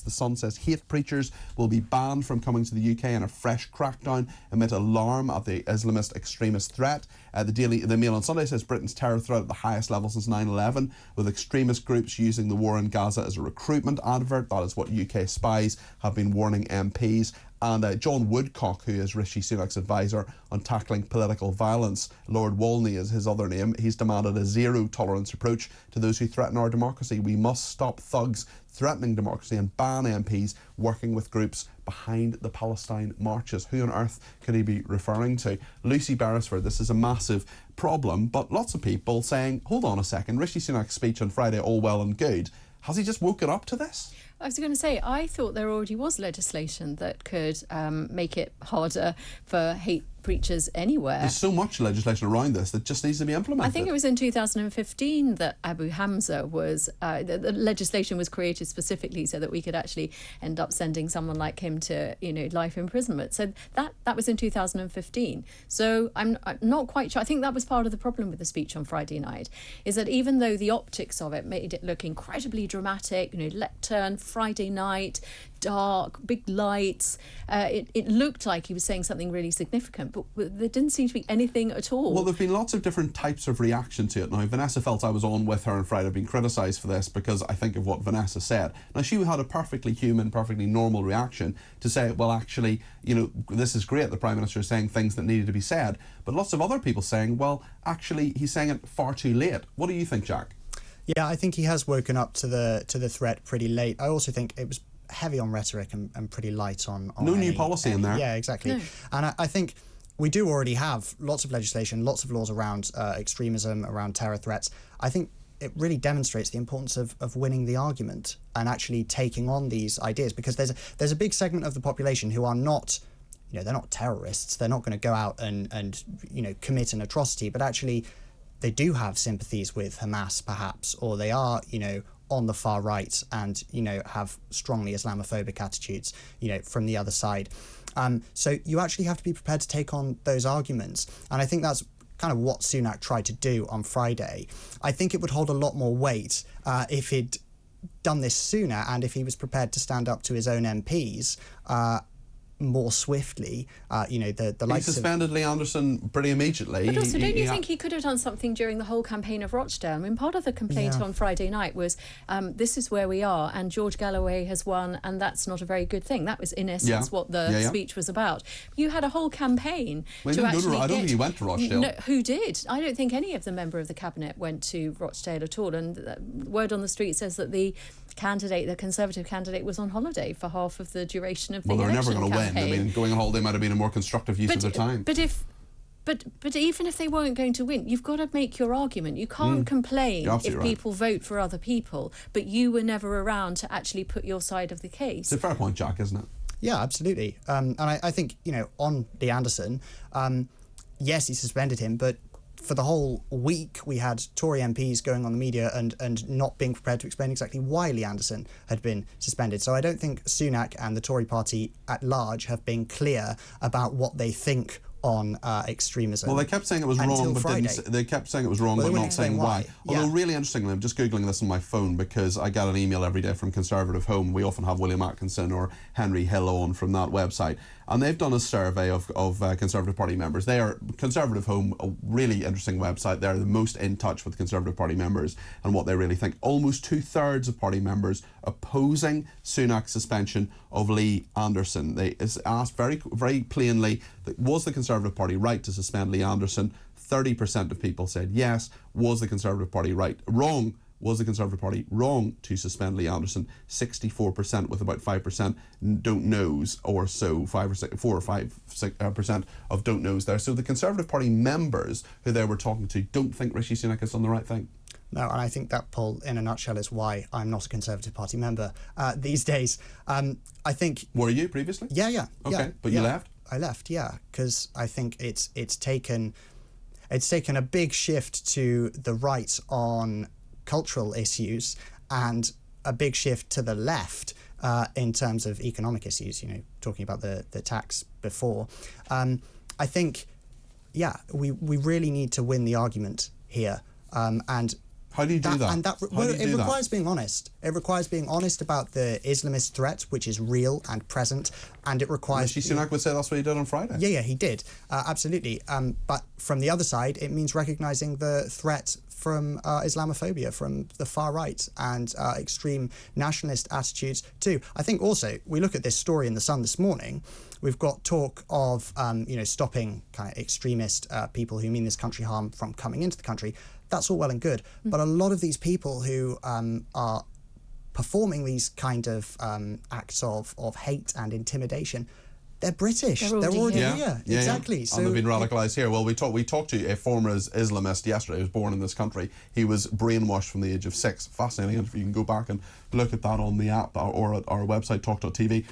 The Sun says hate preachers will be banned from coming to the UK in a fresh crackdown amid alarm at the Islamist extremist threat. The Mail on Sunday says Britain's terror threat at the highest level since 9/11, with extremist groups using the war in Gaza as a recruitment advert. That is what UK spies have been warning MPs. And John Woodcock, who is Rishi Sunak's advisor on tackling political violence, Lord Walney is his other name, he's demanded a zero-tolerance approach to those who threaten our democracy. We must stop thugs threatening democracy and ban MPs working with groups behind the Palestine marches. Who on earth could he be referring to? Lucy Beresford, this is a massive problem, but lots of people saying, hold on a second, Rishi Sunak's speech on Friday, all well and good. Has he just woken up to this? I was going to say, I thought there already was legislation that could make it harder for hate preachers anywhere. There's so much legislation around this that just needs to be implemented. I think it was in 2015 that Abu Hamza was, the legislation was created specifically so that we could actually end up sending someone like him to, life imprisonment. So that was in 2015. So I'm not quite sure. I think that was part of the problem with the speech on Friday night, is that even though the optics of it made it look incredibly dramatic, lectern, Friday night, dark, big lights, it looked like he was saying something really significant, but there didn't seem to be anything at all. Well, there have been lots of different types of reaction to it. Now, Vanessa felt I was on with her on Friday, being criticised for this because I think of what Vanessa said. Now, she had a perfectly human, perfectly normal reaction to say, well, actually, this is great, the Prime Minister is saying things that needed to be said, but lots of other people saying, well, actually, he's saying it far too late. What do you think, Jack? Yeah, I think he has woken up to the threat pretty late. I also think it was heavy on rhetoric and pretty light on no new policy in there. Yeah, exactly. No. And I think we do already have lots of legislation, lots of laws around extremism, around terror threats. I think it really demonstrates the importance of winning the argument and actually taking on these ideas, because there's a big segment of the population who are not, they're not terrorists. They're not going to go out and commit an atrocity, but actually they do have sympathies with Hamas, perhaps, or they are, on the far right and, have strongly Islamophobic attitudes, from the other side. So you actually have to be prepared to take on those arguments. And I think that's kind of what Sunak tried to do on Friday. I think it would hold a lot more weight if he'd done this sooner and if he was prepared to stand up to his own MPs more swiftly, the likes he suspended Lee Anderson pretty immediately. But also, don't you think he could have done something during the whole campaign of Rochdale? I mean, part of the complaint on Friday night was, this is where we are, and George Galloway has won, and that's not a very good thing. That was, in essence, what the speech was about. You had a whole campaign to actually I don't think he went to Rochdale. No, who did? I don't think any of the member of the cabinet went to Rochdale at all, and the word on the street says that the Conservative candidate was on holiday for half of the duration of the election campaign. Well, they're never going to win. I mean, going on holiday might have been a more constructive use of their time. But even if they weren't going to win, you've got to make your argument. You can't complain if people vote for other people, but you were never around to actually put your side of the case. It's a fair point, Jack, isn't it? Yeah, absolutely. And I think, on Lee Anderson, yes, he suspended him, but for the whole week, we had Tory MPs going on the media and not being prepared to explain exactly why Lee Anderson had been suspended. So I don't think Sunak and the Tory party at large have been clear about what they think on extremism. Well, they kept saying it was wrong, but they kept saying it was wrong, but not saying why. Although, really interestingly, I'm just Googling this on my phone because I get an email every day from Conservative Home. We often have William Atkinson or Henry Hill on from that website. And they've done a survey of Conservative Party members. They are Conservative Home, a really interesting website. They're the most in touch with Conservative Party members and what they really think. Almost 2/3 of party members opposing Sunak's suspension of Lee Anderson. They asked very, very plainly, was the Conservative Party right to suspend Lee Anderson? 30% of people said yes. Was the Conservative Party wrong? Was the Conservative Party wrong to suspend Lee Anderson? 64%, with about 5% don't knows, or so 4 or 5% of don't knows there. So the Conservative Party members who they were talking to don't think Rishi Sunak has done the right thing. No, and I think that poll, in a nutshell, is why I'm not a Conservative Party member these days. I think. Were you previously? Yeah. Okay, but you left? I left, yeah, because I think it's taken a big shift to the right on cultural issues and a big shift to the left in terms of economic issues, talking about the tax before. I think, we really need to win the argument here. And How do you do that? And it requires being honest. It requires being honest about the Islamist threat, which is real and present, and it requires... Rishi Sunak would say that's what he did on Friday. Yeah, he did. Absolutely. But from the other side, it means recognising the threat from Islamophobia, from the far right, and extreme nationalist attitudes too. I think also, we look at this story in The Sun this morning, we've got talk of stopping kind of extremist people who mean this country harm from coming into the country. That's all well and good. But a lot of these people who are performing these kind of acts of hate and intimidation, they're British. They're already here. Yeah, exactly. Yeah. So and they've been radicalised here. Well, we talked to a former Islamist yesterday. He was born in this country. He was brainwashed from the age of 6. Fascinating interview. You can go back and look at that on the app or at our website, talk.tv.